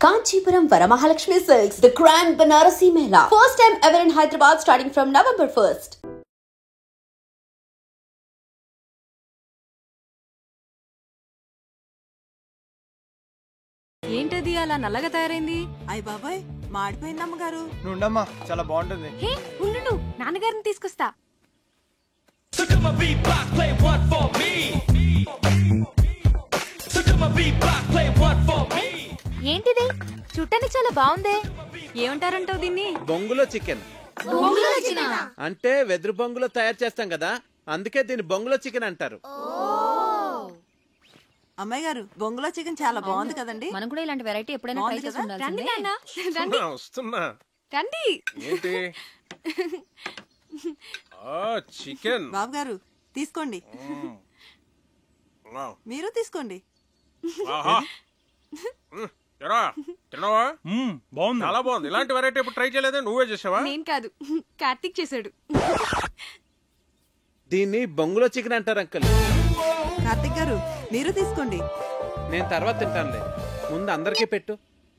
Kanchipuram Varamahalakshmi Silks, the Grand Banarasi Mela. First time ever in Hyderabad starting from November 1st. ఏంటది అలా నల్లగా తయారైంది? అయ్య బాబాయ్ మాడిపోయింది అమ్మగారు. నుండమ్మా చాలా బాగుంటుంది. హే ఉండు నాన్నగారిని తీసుకొస్తా. ఏంటిది చూడటానికి చాలా బాగుందే. ఏమంటారంటావు దీన్ని? బొంగులో చికెన్ అంటే వెదురు బొంగులో తయారు చేస్తాం కదా, అందుకే దీన్ని బొంగులో చికెన్ అంటారు. అమ్మాయి గారు బొంగులో చికెన్ చాలా బాగుంది కదండి. మనం కూడా ఇలాంటి వెరైటీ ఎప్పుడైనా ట్రై చేసి ఉండాల్సిందే. వస్తున్నా. రండి. ఏంటి? చికెన్. బాబు గారు తీసుకోండి. మీరు తీసుకోండి. తిన్నావా? బాగుంది, చాలా బాగుంది. ఇలాంటి వెరైటీ ఎప్పుడు ట్రై చేయలేదే, నువ్వే చేసావా? నేను కాదు, కార్తీక్ చేశాడు. దీన్ని బొంగులో చికెన్ అంటారు అంకల్. కార్తిక్ గారు మీరు తీసుకోండి. నేను తర్వాత తింటానులే, ముందు అందరికీ పెట్టు.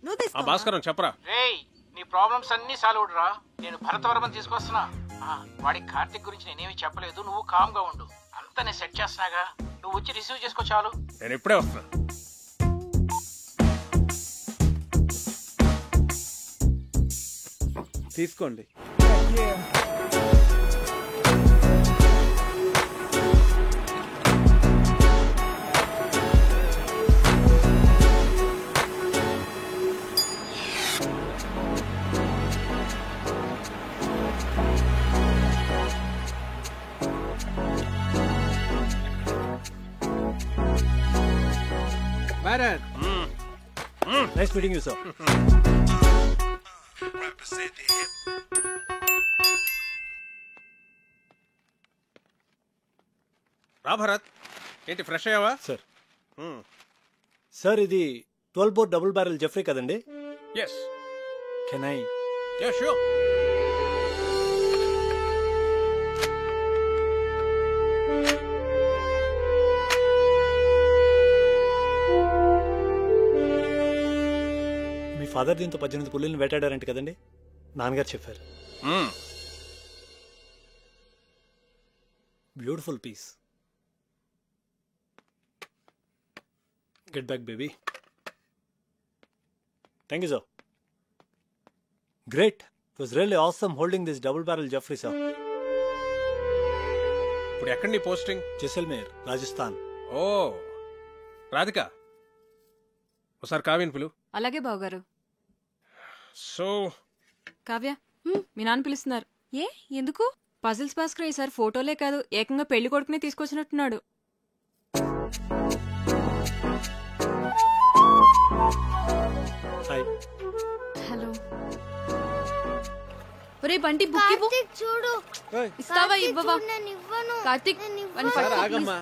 నువ్వు తీసుకో. భాస్కరం చెప్పరా. రేయ్, నీ ప్రాబ్లమ్స్ అన్ని సాల్వ్ రా. నేను భరతవర్మని తీసుకొస్తున్నా. వాడి కార్తిక్ గురించి నేనేమి చెప్పలేదు, నువ్వు కామ్ గా ఉండు. అంతా నేను సెట్ చేస్తున్నాగా, నువ్వు వచ్చి రిసీవ్ చేసుకో చాలు. నేను ఇప్పుడే వస్తున్నా. తీసుకోండి. Bharat, nice meeting you sir. రా భరత్, ఏంటి ఫ్రెష్ అయ్యావా? సార్ సార్ ఇది 12 బోర్ డబుల్ బ్యారెల్ జెఫ్రీ కదండి? Yes. Can I? Yeah sure. మీ ఫాదర్ దీంతో 18 పుల్లిని వేటాడారంట కదండి? నాన్నగారు చెప్పారు. Beautiful piece. Get back, baby. Thank you, sir. Great. It was really awesome holding this double barrel Jeffrey, sir. ఇప్పుడు ఎక్కడ నీ పోస్టింగ్? Jaisalmer, Rajasthan. ఓ రాధిక, ఒకసారి కావ్యని పిలు. అలాగే బావగారు. సో కావ్య, మీ నాన్న పిలుస్తున్నారు. ఏ ఎందుకు? పజిల్స్ భాస్కర్ ఈసారి ఫోటోలే కాదు, ఏకంగా పెళ్లి కొడుకునే తీసుకొచ్చినట్టున్నాడు. Hi. హలో. ఒరే బంటి, బుక్ ఇవ్వు. చూడు. ఇస్తావా ఇవ్వవా? కార్తీక్ ఆగమ్మా,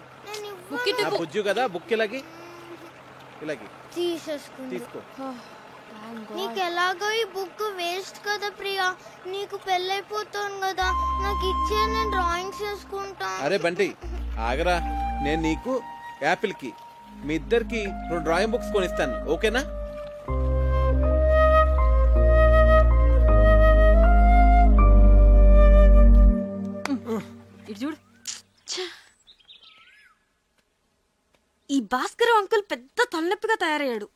బుక్ ఇటు. బుజ్జు కదా, బుక్ ఇలాగి తీసేసుకుంది. తీసుకో. నీకు ఎలాగో ఈ బుక్ వేస్ట్ కదా ప్రియా, నీకు పెళ్ళైపోతాను కదా, నాకు ఇచ్చే నేను డ్రాయింగ్స్ చేసుకుంటా. అరే బంటి ఆగరా, నేను నీకు యాపిల్ కి మీ ఇద్దరికి 2 డ్రాయింగ్ బుక్స్ కొనిస్తాను, ఓకేనా? ఇటు చూడు. ఈ భాస్కర్ అంకుల్ పెద్ద తలనొప్పిగా తయారయ్యాడు.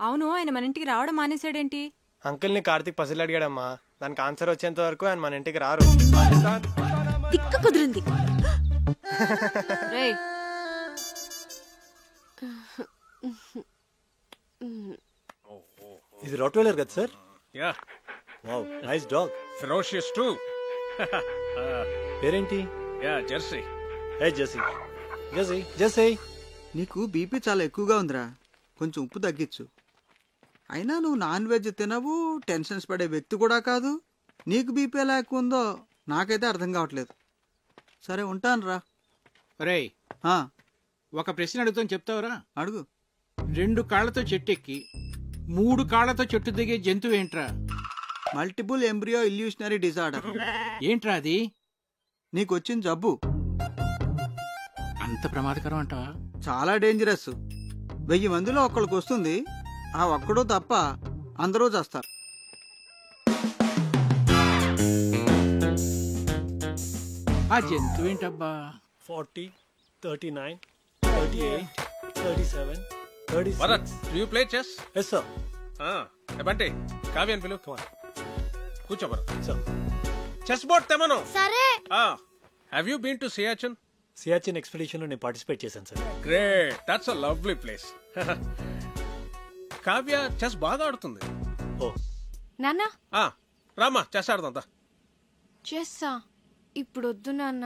అవును, ఆయన మన ఇంటికి రావడం మానేశాడేంటి? అంకుల్ ని కార్తీక్ పసిల్ అడిగాడమ్మా, దానికి ఆన్సర్ వచ్చేంత వరకు ఆయన మన ఇంటికి రారు. తిక్క కుదిరింది. రేయ్, ఇది రోట్వెలర్ కదా sir? Yeah. Wow, nice dog. Ferocious too. పేరేంటి? Yeah, Jersey. Hey Jessie. Jessie, Jessie. నీకు బీపీ చాలా ఎక్కువగా ఉందిరా, కొంచెం ఉప్పు తగ్గించు. అయినా నువ్వు నాన్ వెజ్ తినవు, టెన్షన్స్ పడే వ్యక్తి కూడా కాదు. నీకు బీపీ ఎలా ఎక్కువ ఉందో నాకైతే అర్థం కావట్లేదు. సరే ఉంటాను రా. రేయ్, ఒక ప్రశ్న అడుగుతాను, చెప్తావరా? అడుగు. 2 కాళ్లతో చెట్టు ఎక్కి 3 కాళ్లతో చెట్టు దిగే జంతువు ఏంట్రా? Multiple embryo illusionary disorder. ఏంట్రా అది? నీకు వచ్చిన జబ్బు అంత ప్రమాదకరం అంటావా? చాలా డేంజరస్. 1000 మందిలో ఒక్కడికి వస్తుంది. ఆ ఒక్కడు తప్ప అందరూ చేస్తారు. ఆ జంతువు ఏంటబ్బా? 40, 39, 38, 37, 36. Bharat, you play chess? Yes, sir. Bunty, కావ్యాన్ని పిలు. Come on. కూర్చో భరత్. Sir. చెస్ బోర్డ్ తెమను. సరే. Have you been to Siachen? Siachen expedition లో నేను పార్టిసిపేట్ చేశాను sir. Great, that's a lovely place. Kavya chess బాగా ఆడుతుంది. ఓ నాన్న రామా, చెస్ ఆడదాం. చెస్సా? ఇప్పుడు వద్దు నాన్న.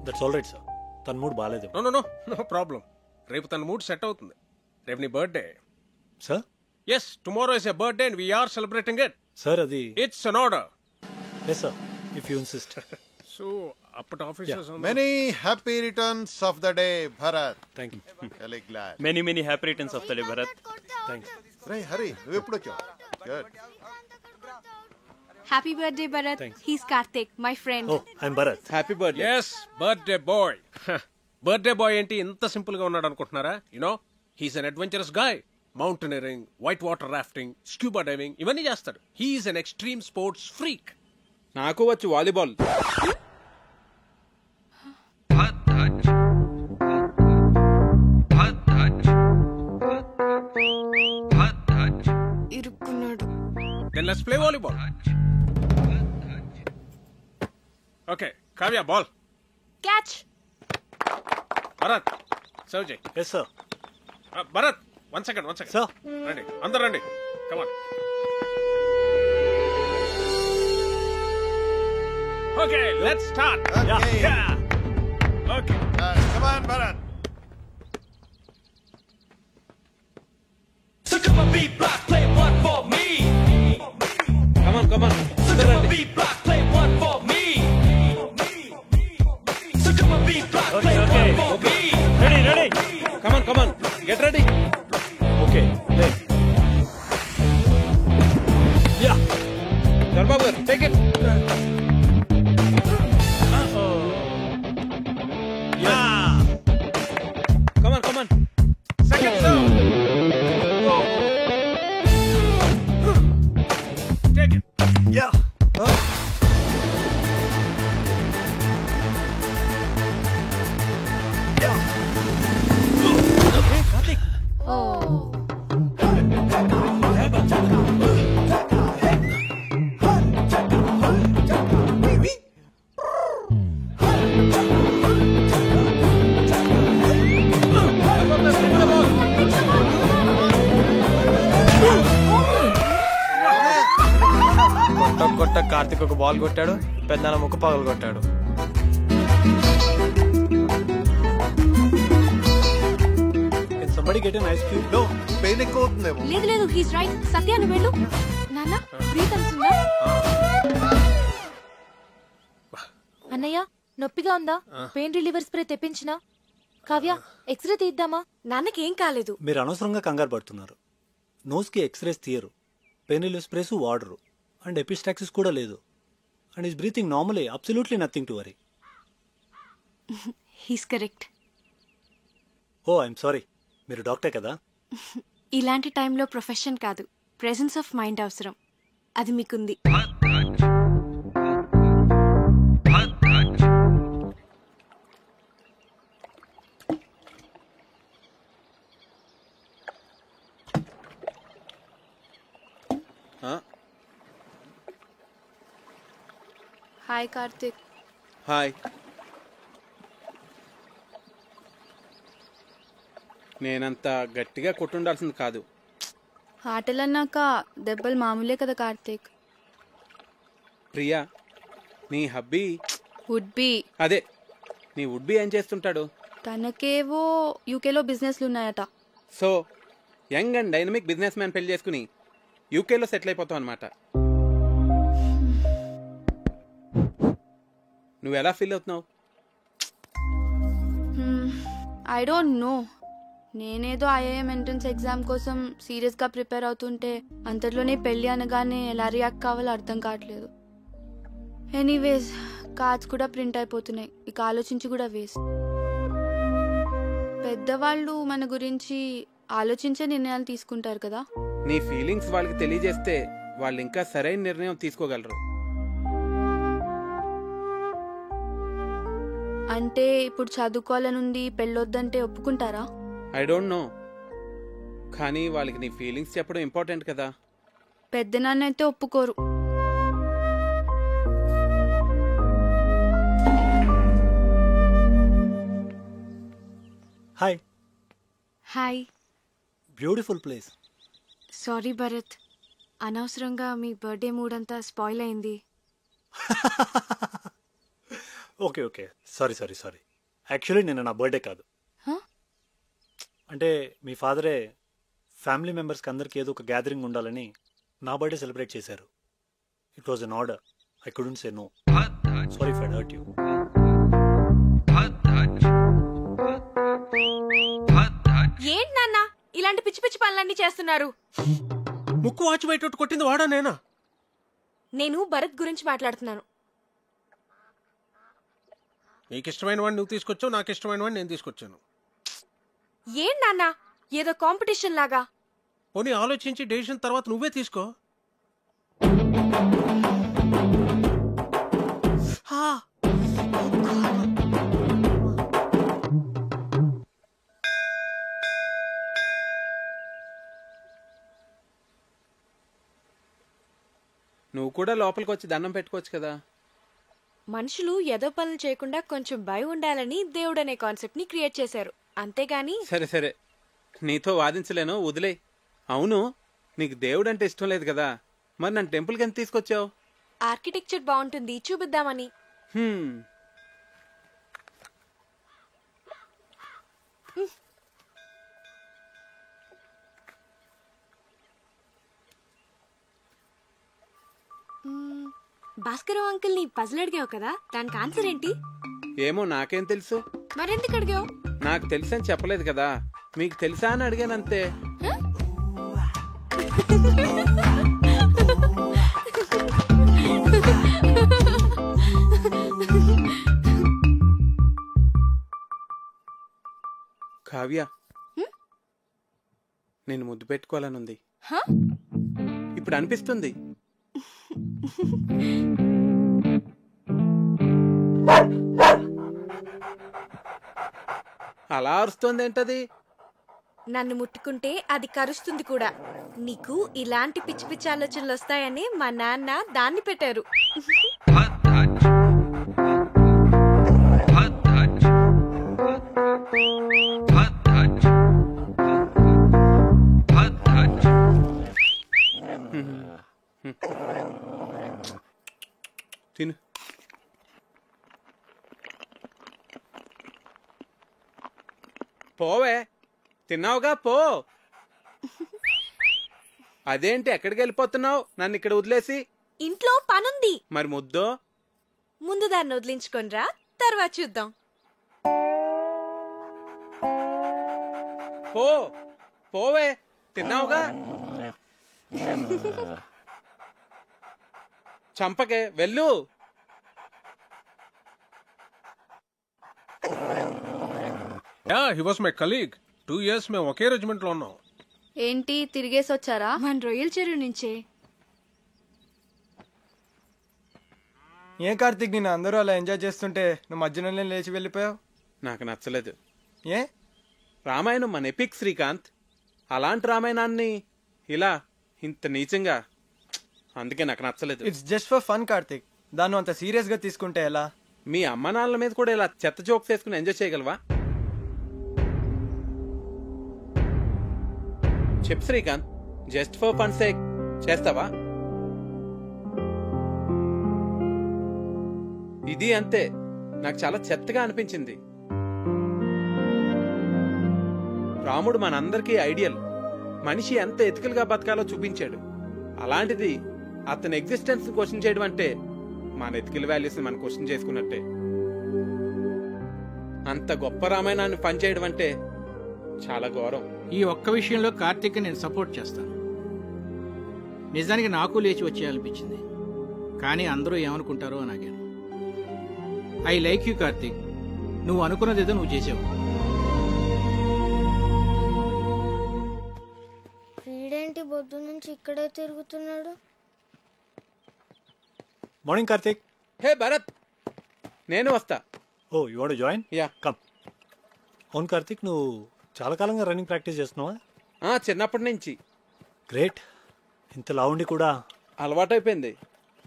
That's all right sir. తన మూడ్ బాగాలేదు. No problem. రేపు తన మూడ్ సెట్ అవుతుంది. రేపు నీ birthday. Sir? Yes, tomorrow is a birthday and we're celebrating it. Sir అది it's an order. Yes sir, if you insist. So అప్పటి officers Many happy returns of the day, Bharat. Thank you. Really glad. Many happy returns of the day, Bharat. Thanks. Ray, hurry. నువ్వు ఎప్పుడు వచ్చావు? Good. Happy birthday Bharat. Thanks. He's Karthik, my friend. Oh I'm Bharat. Happy birthday. Yes, birthday boy. Birthday boy ఏంటి ఇంత simple గా ఉన్నాడు అనుకుంటున్నారా? You know, he's an adventurous guy. Mountaineering, white water rafting, scuba diving ఇవన్నీ చేస్తాడు. He's an extreme sports freak. నాకు వచ్చు volleyball. ఇరుక్కున్నాడు. Then let's play volleyball. Okay, Kavya, ball. Catch. Bharat, serve చేయి. Yes sir. Bharat, one second. Sir. రండి, అందరు రండి. Come on. Okay, let's start. Okay. Yeah. Okay. Come on, Bharat. Come on Ready. Come on get ready. Okay play. Yeah. Chandrababu garu take it. Come on Second serve. Take it. Yeah. కొట్ట కార్తిక్ ఒక ball కొట్టాడు, పెద్దనాన్న ముక్కు పగలు కొట్టాడు. Can somebody get an ice cube? No, pain ఎక్కువ అవుతుందేమో. లేదు హీస్ రైట్. సత్య నువ్వు వెళ్ళు. నాన్న బ్రీత్ అవుతుందా? అన్నయ్య నొప్పిగా ఉందా? పెయిన్ రిలీవర్ స్ప్రే తెప్పించినా? కావ్య ఎక్స్రే తీద్దామా? నాన్నకి ఏం కాలేదు. మీరు అనవసరంగా కంగారు పడుతున్నారు. నోస్కి ఎక్స్రేస్ తీయరు, పెయిన్ రిలీఫ్ స్ప్రేస్ వాడరు, అండ్ ఎపిస్టాక్సిస్ కూడా లేదు. And is breathing normally, absolutely nothing to worry. He's correct. Oh I'm sorry, మీరు డాక్టర్ కదా? ఇలాంటి టైంలో ప్రొఫెషన్ కాదు, ప్రెజెన్స్ ఆఫ్ మైండ్ అవసరం. అది మీకుంది. హాయ్ కార్తిక్. హాయ్. నేనంత గట్టిగా కొట్టుండాల్సింది కాదు. ఆటలన్నాక దెబ్బలు మామూలే కదా కార్తిక్. ప్రియా, నీ హబ్బీ వుడ్ బి. అదే, నీ వుడ్ బి ఏం చేస్తుంటాడు? తనకేవో యూకేలో బిజినెస్లు ఉన్నాయట. So young and dynamic business man పెళ్లి చేసుకుని యూకేలో సెటిల్ అయిపోతావు అనమాట. నువ్వు ఎలా ఫీల్ అవుతున్నావు? I don't know. నేనేదో ఐఐఎం ఎంట్రన్స్ ఎగ్జామ్ కోసం సీరియస్గా ప్రిపేర్ అవుతుంటే అంతట్లోనే పెళ్ళి అనగానే ఎలా రియాక్ట్ కావాలో అర్థం కావట్లేదు. ఎనీవేస్ కార్డ్స్ కూడా ప్రింట్ అయిపోతున్నాయి, ఇక ఆలోచించి కూడా వేస్ట్. పెద్దవాళ్ళు మన గురించి ఆలోచించే నిర్ణయాలు తీసుకుంటారు కదా. నీ ఫీలింగ్స్ వాళ్ళకి తెలియజేస్తే వాళ్ళు ఇంకా సరైన నిర్ణయం తీసుకోగలరు. అంటే ఇప్పుడు చదువుకోవాలనుంది, పెళ్ళొద్దంటే ఒప్పుకుంటారా? ఐ డోంట్ నో, కానీ వాళ్ళకి నీ ఫీలింగ్స్ చెప్పడం ఇంపార్టెంట్ కదా. పెద్దనాన్న అయితే ఒప్పుకోరు. Hi. Hi. Beautiful place. Sorry Bharat, అనవసరంగా మీ బర్త్డే మూడ్ అంతా స్పాయిల్ అయింది. Okay okay, sorry sorry sorry. Actually నిన్న నా బర్త్డే కాదు. అంటే మీ ఫాదరే ఫ్యామిలీ మెంబర్స్కి అందరికీ ఏదో ఒక గ్యాదరింగ్ ఉండాలని నా బర్త్డే సెలబ్రేట్ చేశారు. It was an order. I couldn't say no. Sorry if I hurt you. ఏంటి నాన్న ఇలాంటి పిచ్చి పిచ్చి పనులన్నీ చేస్తున్నారు? ముక్కు వాచి బయట కొట్టింది వాడా నేనా? నేను భరత్ గురించి మాట్లాడుతున్నాను. నీకు ఇష్టమైన వాడిని నువ్వు తీసుకొచ్చావు, నాకు ఇష్టమైన వాడిని నేను తీసుకొచ్చాను. ఏంటి నాన్న ఏదో కాంపిటీషన్ లాగా? పోనీ ఆలోచించి డెసిషన్ తర్వాత నువ్వే తీసుకో. నువ్వు కూడా లోపలికి వచ్చి దండం పెట్టుకోవచ్చు కదా. మనుషులు ఏదో పనులు చేయకుండా కొంచెం భయం ఉండాలని దేవుడు అనే కాన్సెప్ట్ ని క్రియేట్ చేశారు, అంతేగాని. సరే సరే, నీతో వాదించలేను, వదిలే. అవును, నీకు దేవుడు అంటే ఇష్టం లేదు కదా, మరి నన్ను టెంపుల్కి ఎంత తీసుకొచ్చావు? ఆర్కిటెక్చర్ బాగుంటుంది చూపిద్దామని. భాస్కర్ అంకుల్ ని పజిల్ అడిగావు కదా, దానికి ఆన్సర్ ఏంటి? ఏమో, నాకేం తెలుసు. మరెందుకు అడిగావు? నాకు తెలుసని చెప్పలేదు కదా, మీకు తెలుసా అని అడిగానంతే. కావ్య, నేను ముద్దు పెట్టుకోవాలనుంది. ఇప్పుడు అనిపిస్తుంది. అలా అరుస్తుంది ఏంటది? నన్ను ముట్టుకుంటే అది కరుస్తుంది కూడా. నీకు ఇలాంటి పిచ్చి పిచ్చి ఆలోచనలు వస్తాయని మా నాన్న దాన్ని పెట్టారు. తిను. పోవే, తిన్నావుగా, పో. అదేంటి ఎక్కడికి వెళ్ళిపోతున్నావు నన్ను ఇక్కడ వదిలేసి? ఇంట్లో పనుంది. మరి ముద్దో? ముందు దాన్ని వదిలించుకొనిరా, తర్వాత చూద్దాం. పో, పోవే, తిన్నావుగా. చంపకే, వెళ్ళు. Yeah, he was my colleague. 2 years మేము ఒకే రెజిమెంట్ లో ఉన్నాం. ఏంటి తిరిగేసి వచ్చారా? మన రొయ్యల చెరువు నుంచే. ఏ కార్తీక్, నేను అందరూ అలా ఎంజాయ్ చేస్తుంటే నువ్వు మధ్యలోనే లేచి వెళ్ళిపోయావు. నాకు నచ్చలేదు. ఏ? రామాయణం మన ఎపిక్ శ్రీకాంత్. అలాంటి రామాయణాన్ని ఇలా ఇంత నీచంగా, అందుకే నాకు నచ్చలేదు. It's just for fun Karthik, దాన్ని అంత సీరియస్ గా తీసుకుంటే ఎలా? మీ అమ్మ నాన్నల మీద కూడా ఇలా చెత్త జోక్స్ వేసుకుని ఎంజాయ్ చేయగలవా? చెప్పు Srikanth, just for fun sake చేస్తావా? ఇది అంతే, నాకు చాలా చెత్తగా అనిపించింది. రాముడు మనందరికీ ఐడియల్. మనిషి ఎంత ఎథికల్ గా బతకాలో చూపించాడు. అలాంటిది అతని ఎగ్జిస్టెన్స్ క్వశ్చన్ చేయడం అంటే మన ఎథికల్ వాల్యూస్ మనం క్వశ్చన్ చేసుకున్నట్టే. అంత గొప్ప రామాయణాన్ని పనిచేయడం అంటే చాలా ఘోరం. ఈ ఒక్క విషయంలో కార్తీక్ నేను సపోర్ట్ చేస్తాను. నిజానికి నాకు లేచి వచ్చేయాలనిపించింది, కానీ అందరూ ఏమనుకుంటారో అని ఆగాను. ఐ లైక్ యూ కార్తీక్, నువ్వు అనుకున్నదేదో నువ్వు చేసావు. వీడేంటి బొద్దు నుంచి ఇక్కడే తిరుగుతున్నాడు? మార్నింగ్ కార్తిక్. హే భరత్, నేను వస్తా. Oh you want to join? Yeah come. అవును కార్తిక్, నువ్వు చాలా కాలంగా రన్నింగ్ ప్రాక్టీస్ చేస్తున్నావా? చిన్నప్పటి నుంచి. గ్రేట్. ఇంత లావుండి కూడా అలవాటైపోయింది.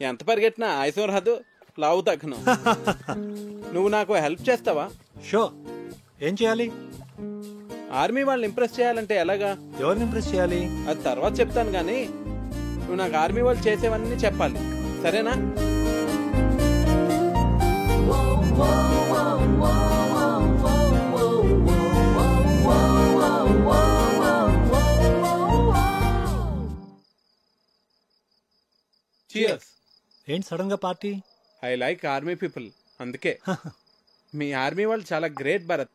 ఎంత పరిగెట్టినా ఆయుసం రాదు, లావు తగ్గను. నువ్వు నాకు హెల్ప్ చేస్తావా? షో. ఏం చేయాలి? ఆర్మీ వాళ్ళని ఇంప్రెస్ చేయాలంటే ఎలాగా? ఎవరిని ఇంప్రెస్ చేయాలి? అది తర్వాత చెప్తాను, కానీ నువ్వు నాకు ఆర్మీ వాళ్ళు చేసేవన్నీ చెప్పాలి, సరేనా? Cheers. ఏంటి సడన్ గా party? I like army people, అందుకే. మీ ఆర్మీ వాళ్ళు చాలా గ్రేట్ భరత్.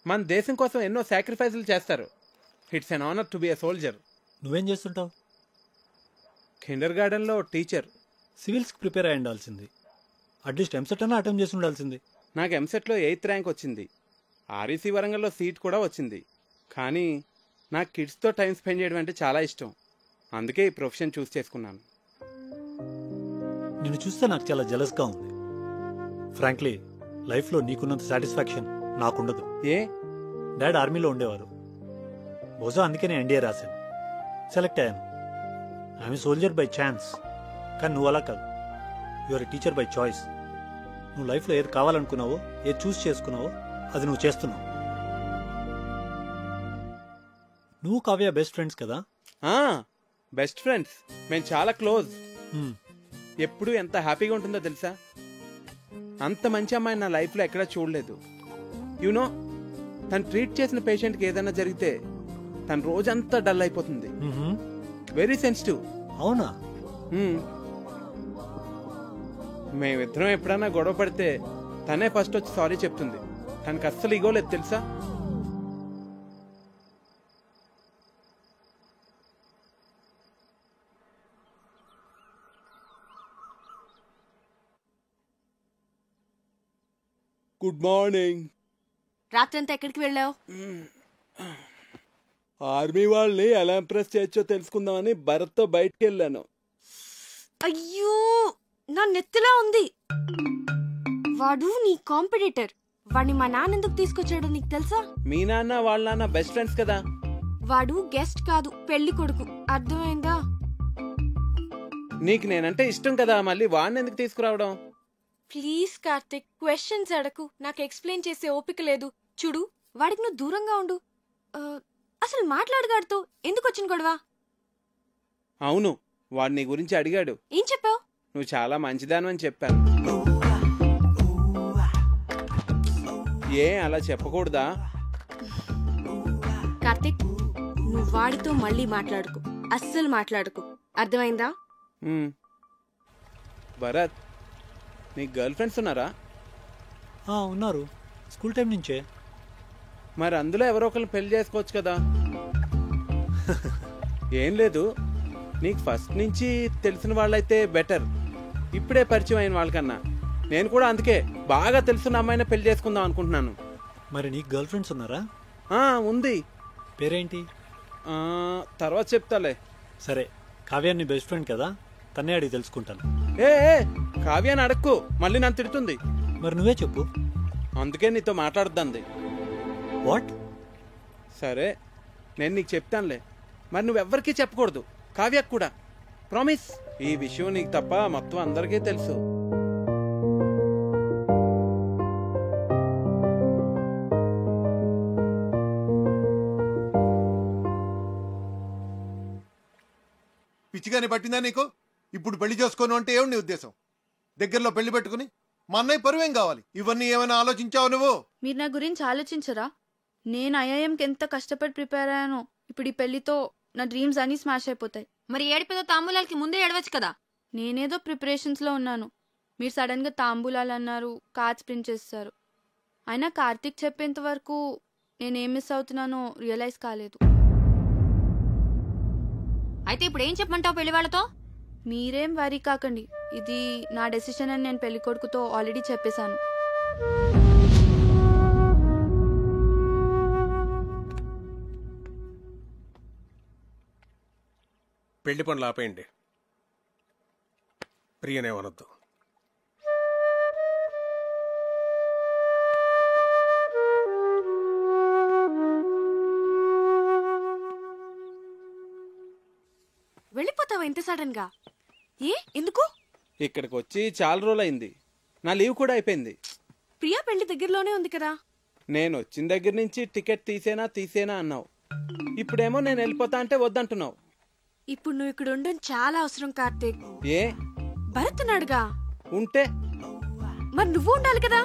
మన దేశం కోసం ఎన్నో సాక్రిఫైసులు చేస్తారు. It's an honour to be a soldier. నువ్వేం చేస్తుంటావు? కిండర్ గార్డెన్ లో టీచర్. సివిల్స్ కి ప్రిపేర్ అయి ఉండాల్సింది. అట్లీస్ట్ ఎంసెట్ అన్నా అటెంప్ట్ చేసి ఉండాల్సింది. నాకు ఎంసెట్ లో 8th ర్యాంక్ వచ్చింది. ఆర్ఈసీ వరంగల్లో సీట్ కూడా వచ్చింది. కానీ నాకు కిడ్స్తో టైం స్పెండ్ చేయడం అంటే చాలా ఇష్టం. అందుకే ఈ ప్రొఫెషన్ చూస్ చేసుకున్నాను. నిన్ను చూస్తే నాకు చాలా జెలస్గా ఉంది. ఫ్రాంక్లీ లైఫ్లో నీకున్నంత సాటిస్ఫాక్షన్ నాకుండదు. ఏ? డాడ్ ఆర్మీలో ఉండేవారు. బహుశా అందుకే నేను ఎన్డీఏ రాశాను, సెలెక్ట్ అయ్యాను. I'm soldier by chance. కానీ నువ్వు అలా కాదు, యూఆర్ టీచర్ బై చాయిస్. నువ్వు లైఫ్లో ఏది కావాలనుకున్నావో, ఏది చూస్ చేసుకున్నావో అది నువ్వు చేస్తున్నావు. నువ్వు కావ్య బెస్ట్ ఫ్రెండ్స్ కదా? బెస్ట్ ఫ్రెండ్స్, మేము చాలా క్లోజ్. ఎప్పుడు ఎంత హ్యాపీగా ఉంటుందో తెలుసా? అంత మంచి అమ్మాయి నా లైఫ్లో ఎక్కడా చూడలేదు. యూనో, తను ట్రీట్ చేసిన పేషెంట్కి ఏదైనా జరిగితే తను రోజంతా డల్ అయిపోతుంది. Very sensitive. అవునా? మేమిద్దరం ఎప్పుడైనా గొడవ పడితే తనే ఫస్ట్ వచ్చి సారీ చెప్తుంది. తనకు అస్సలు ఇగోలేదు తెలుసా? Good morning. రాత్రంతా ఎక్కడికి వెళ్ళావు? ఆర్మీ వాళ్ళని ఎలా ఇంప్రెస్ చేయొచ్చో తెలుసుకుందామని భరత్తో బయటికి వెళ్ళాను. అయ్యో, నా నెత్తిలా ఉంది. వాడు నీ కాంపిటీటర్. వాడిని మా నాన్న ఎందుకు తీసుకొచ్చాడో నీకు తెలుసా? మీ నాన్న వాళ్ళ నాన్న బెస్ట్ ఫ్రెండ్స్ కదా. వాడు గెస్ట్ కాదు, పెళ్లి కొడుకు. అర్థమైందా? నీకు నేనంటే ఇష్టం కదా, మళ్ళీ వాడిని ఎందుకు తీసుకురావడం? ప్లీజ్ కార్తిక్, క్వశ్చన్స్ అడకు. నాకు ఎక్స్ప్లెయిన్ చేసే ఓపిక లేదు. చూడు, వాడికి నువ్వు దూరంగా ఉండు. అసలు మాట్లాడగాడుతో ఎందుకు వచ్చిన గొడవ? అవును, వాడు నీ గురించి అడిగాడు. ఏం చెప్పావు? నువ్వు చాలా మంచిదాను అని చెప్పాను. ఏ అలా చెప్పకూడదా? కార్తిక్, నువ్వు వాడితో మళ్ళీ మాట్లాడుకు, అస్సలు మాట్లాడుకు. అర్థమైందా? భరత్, నీకు గర్ల్ ఫ్రెండ్స్ ఉన్నారా? ఉన్నారు, స్కూల్ టైం నుంచే. మరి అందులో ఎవరో ఒకరిని పెళ్లి చేసుకోవచ్చు కదా. ఏం లేదు, నీకు ఫస్ట్ నుంచి తెలిసిన వాళ్ళైతే బెటర్, ఇప్పుడే పరిచయం అయిన వాళ్ళకన్నా. నేను కూడా అందుకే బాగా తెలుసున్న అమ్మాయిని పెళ్లి చేసుకుందాం అనుకుంటున్నాను. మరి నీకు గర్ల్ ఫ్రెండ్స్ ఉన్నారా? ఉంది. పేరేంటి? తర్వాత చెప్తాలే. సరే, కావ్య నీ బెస్ట్ ఫ్రెండ్ కదా, తన్నే అడిగి తెలుసుకుంటాను. ఏ కావ్యాన్ని అడక్కు, మళ్ళీ నన్ను తిడుతుంది. మరి నువ్వే చెప్పు. అందుకే నీతో మాట్లాడుద్దంది. వాట్? సరే, నేను నీకు చెప్తానులే. మరి నువ్వెవ్వరికీ చెప్పకూడదు, కావ్యకు కూడా. ప్రామిస్. ఈ విషయం నీకు తప్ప మొత్తం అందరికీ తెలుసు. పిచ్చిగానే పట్టిందా నీకు? ఇప్పుడు పెళ్లి చేసుకోను అంటే ఏమి నీ ఉద్దేశం? దగ్గరలో పెళ్లి పెట్టుకుని మా అన్నయ్య పరువేం కావాలి? ఇవన్నీ ఏమైనా ఆలోచించావు నువ్వు? మీరు నా గురించి ఆలోచించరా? నేను ఐఐఎంకి ఎంత కష్టపడి ప్రిపేర్ అయ్యానో. ఇప్పుడు ఈ పెళ్లితో నా డ్రీమ్స్ అన్ని స్మాష్ అయిపోతాయి. మరి ఏడిపోతే తాంబూలాలకి ముందే ఏడవచ్చు కదా. నేనేదో ప్రిపరేషన్స్ లో ఉన్నాను, మీరు సడన్ గా తాంబూలాలు అన్నారు, కార్డ్స్ ప్రింట్ చేస్తారు. అయినా కార్తీక్ చెప్పేంత వరకు నేనేం మిస్ అవుతున్నానో రియలైజ్ కాలేదు. అయితే ఇప్పుడు ఏం చెప్పమంటావు పెళ్లి వాళ్ళతో? మీరేం వరీ కాకండి, ఇది నా డెసిషన్ అని నేను పెళ్లి కొడుకుతో ఆల్రెడీ చెప్పేశాను. పెళ్లి పనులు ఆపేయండి. ప్రియనేమనొద్దు. వెళ్ళిపోతావా ఇంత సడన్ గా? ఎందుకు? ఇక్కడికి వచ్చి చాలా రోజులైంది. నా లీవ్ కూడా అయిపోయింది. ప్రియా పెళ్లి దగ్గరలోనే ఉంది కదా. నేను వచ్చిన దగ్గర నుంచి టికెట్ తీసేనా అన్నావు. ఇప్పుడేమో నేను వెళ్ళిపోతా అంటే వద్దంటున్నావు. ఇప్పుడు నువ్వు ఇక్కడ ఉండడం చాలా అవసరం కార్తీక్. ఏ? భరత్ ఉన్నాడుగా. ఉంటే మరి నువ్వు ఉండాలి కదా.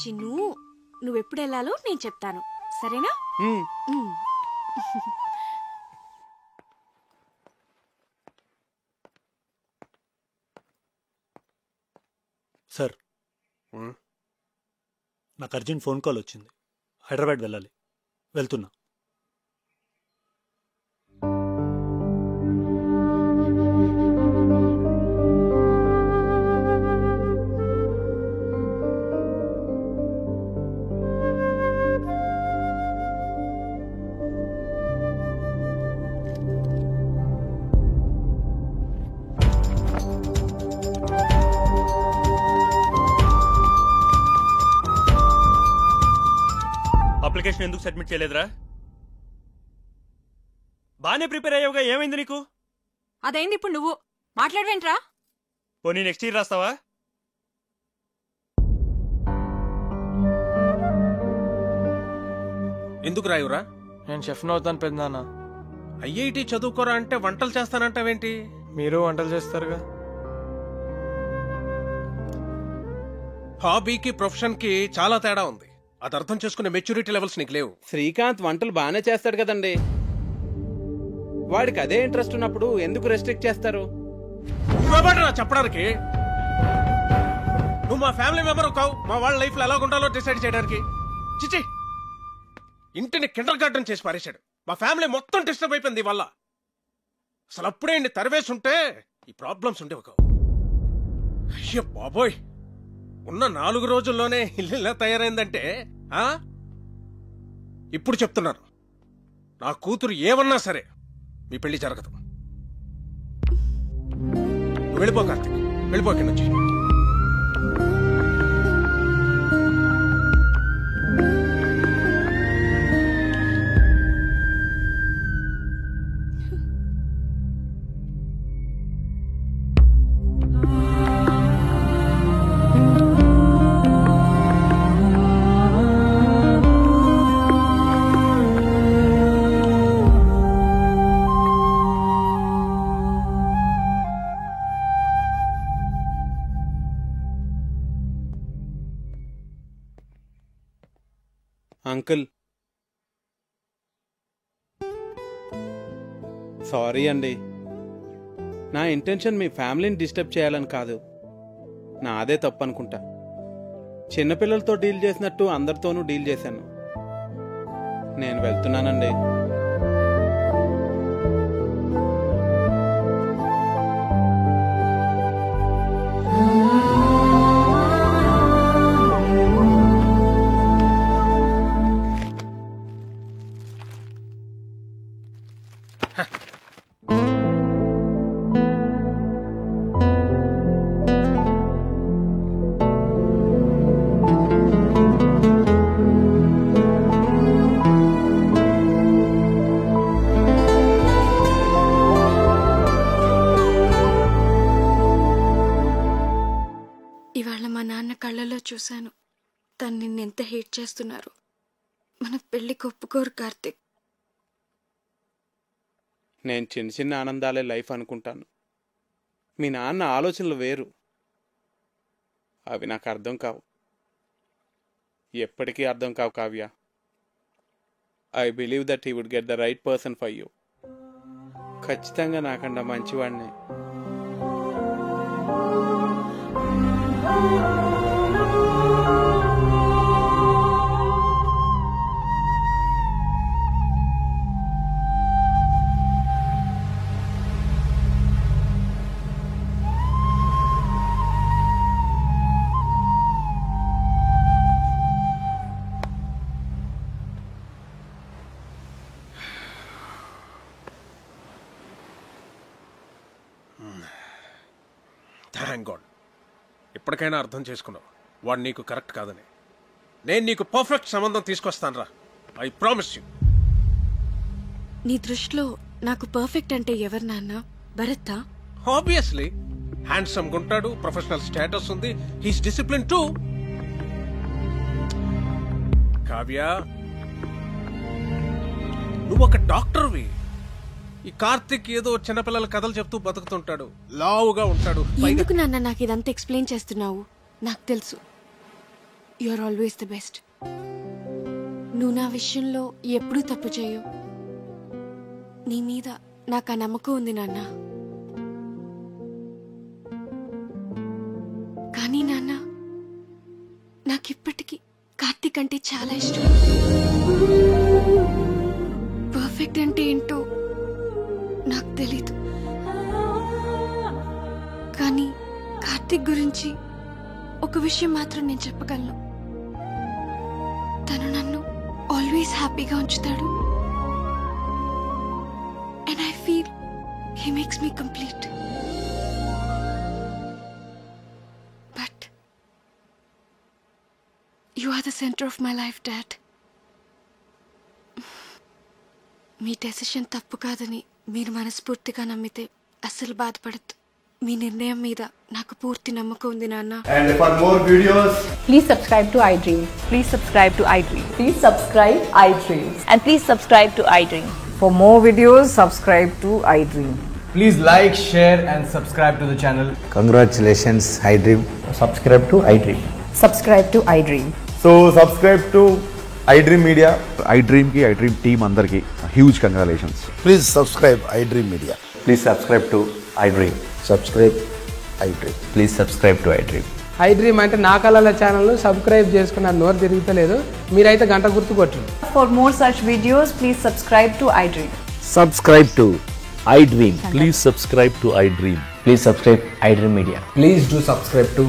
చిన్ను, నువ్వెప్పుడు వెళ్ళాలో నేను చెప్తాను, సరేనా? సార్, నాకు అర్జెంట్ ఫోన్ కాల్ వచ్చింది. హైదరాబాద్ వెళ్ళాలి. వెళ్తున్నా. అప్లికేషన్ ఎందుకు సబ్మిట్ చేయలేదురా? బానే ప్రిపేర్ అయ్యావుగా, ఏమైంది నీకు? అదైంది, ఇప్పుడు నువ్వు మాట్లాడవేంట్రా? పోనీ నెక్స్ట్ ఇయర్ రాస్తావా? ఎందుకు రాయురా? నేను షెఫ్ని అవుతాను పెద్దనాన్న. ఐఐటి చదువుకోరా అంటే వంటలు చేస్తానంటావేంటి? మీరు వంటలు చేస్తారుగా. హాబీకి ప్రొఫెషన్ కి చాలా తేడా ఉంది. అది అర్థం చేసుకునే మెచ్యూరిటీ లెవెల్స్ నీకు లేవు. శ్రీకాంత్ వంటలు బాగానే చేస్తాడు కదండి. వాడికి అదే ఇంట్రెస్ట్ ఉన్నప్పుడు ఎందుకు రెస్ట్రిక్ట్ చేస్తారు? చెప్పడానికి నువ్వు మా ఫ్యామిలీ మెంబర్ కావు. మా వాళ్ళ లైఫ్ లో ఎలా ఉండాలో డిసైడ్ చేయడానికి. చిచి, ఇంటిని కిండర్ గార్డెన్ చేసి పారేశాడు. మా ఫ్యామిలీ మొత్తం డిస్టర్బ్ అయిపోయింది వల్ల. అసలు అప్పుడే ఇంటి తరివేసి ఉంటే ఈ ప్రాబ్లమ్స్ ఉండేవి కావు. అయ్యో బాబోయ్, ఉన్న 4 రోజుల్లోనే ఇల్లు ఇలా తయారైందంటే ఇప్పుడు చెప్తున్నాను, నా కూతురు ఏమన్నా సరే మీ పెళ్లి జరగదు. వెళ్ళిపో కార్తీక్, వెళ్ళిపో ఇక్కడి నుంచి. అంకుల్, సారీ అండి. నా ఇంటెన్షన్ మీ ఫ్యామిలీని డిస్టర్బ్ చేయాలని కాదు. నాదే తప్పు అనుకుంటా. చిన్నపిల్లలతో డీల్ చేసినట్టు అందరితోనూ డీల్ చేశాను. నేను వెళ్తున్నానండి. ఇవాళ మా నాన్న కళ్ళలో చూశాను, తను నిన్నెంత హేట్ చేస్తున్నారు. మన పెళ్లికి ఒప్పుకోరు కార్తిక్. నేను చిన్న చిన్న ఆనందాలే లైఫ్ అనుకుంటాను. మీ నాన్న ఆలోచనలు వేరు. అవి నాకు అర్థం కావు, ఎప్పటికీ అర్థం కావు Kavya. I believe that he would get the right person for you. ఖచ్చితంగా నాకన్నా మంచివాడిని. Oh థ్యాంక్ గాడ్, ఇప్పటికైనా అర్థం చేసుకున్నావు వాడు నీకు కరెక్ట్ కాదని. నేను నీకు పర్ఫెక్ట్ సంబంధం తీసుకొస్తాను రా, ఐ ప్రామిస్ యూ. నీ దృష్టిలో నాకు పర్ఫెక్ట్ అంటే ఎవరు నాన్న? భరత్తా? ఆబ్వియస్లీ. హ్యాండ్సమ్ గుంటాడు, ప్రొఫెషనల్ స్టేటస్ ఉంది, హీస్ డిసిప్లిన్ టూ. కావ్య, నువ్వు ఒక డాక్టర్వి. ఈ కార్తిక్ ఏదో చిన్నపిల్లల కథలు చెప్తూ బతుకుతుంటాడు, లావుగా ఉంటాడు. ఎందుకు నాన్న నాకు ఇదంతా ఎక్స్ప్లెయిన్ చేస్తున్నావు? నాకు తెలుసు you are always the best. నువ్వు నా విషయంలో ఎప్పుడూ తప్పు చేయవు. నీ మీద నాకు ఆ నమ్మకం ఉంది నాన్న. కానీ నాన్న, నాకిప్పటికీ కార్తిక్ అంటే చాలా ఇష్టం. పర్ఫెక్ట్ అంటే ఏంటో నాకు తెలీదు, కానీ కార్తిక్ గురించి ఒక విషయం మాత్రం నేను చెప్పగలను. తను నన్ను ఆల్వేస్ హ్యాపీగా ఉంచుతాడు. And I feel he makes me complete. But you are the centre of my life dad. మీ డెసిషన్ తప్పు కాదని మీరు మనస్ఫూర్తిగా నమ్మితే అస్సలు బాధపడద్దు. మీ నిర్ణయం మీద నాకు పూర్తి నమ్మకం ఉంది నాన్న. And for more videos, please subscribe to iDream. Please subscribe to iDream. Please subscribe iDream. And please subscribe to iDream. For more videos, subscribe to iDream. please like, share and subscribe to the channel. Congratulations, iDream. Subscribe to iDream. Subscribe to iDream. So subscribe to iDream Media. iDream ki iDream team andarki huge congratulations. Please subscribe iDream Media. Please subscribe to iDream. Subscribe iDream. Please subscribe to iDream. iDream అంటే నా కళల channel subscribe చేసుకున్న నోరు తిరుగుతలేదు. మీరైతే గంట గుర్తు కొట్టండి. For more such videos, please subscribe to iDream. Subscribe to iDream. Please subscribe to iDream. Please subscribe iDream Media. Please do subscribe to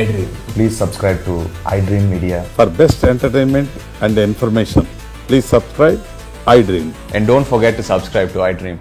iDream. Please subscribe to iDream Media. For best entertainment and information, please subscribe iDream. And don't forget to subscribe to iDream.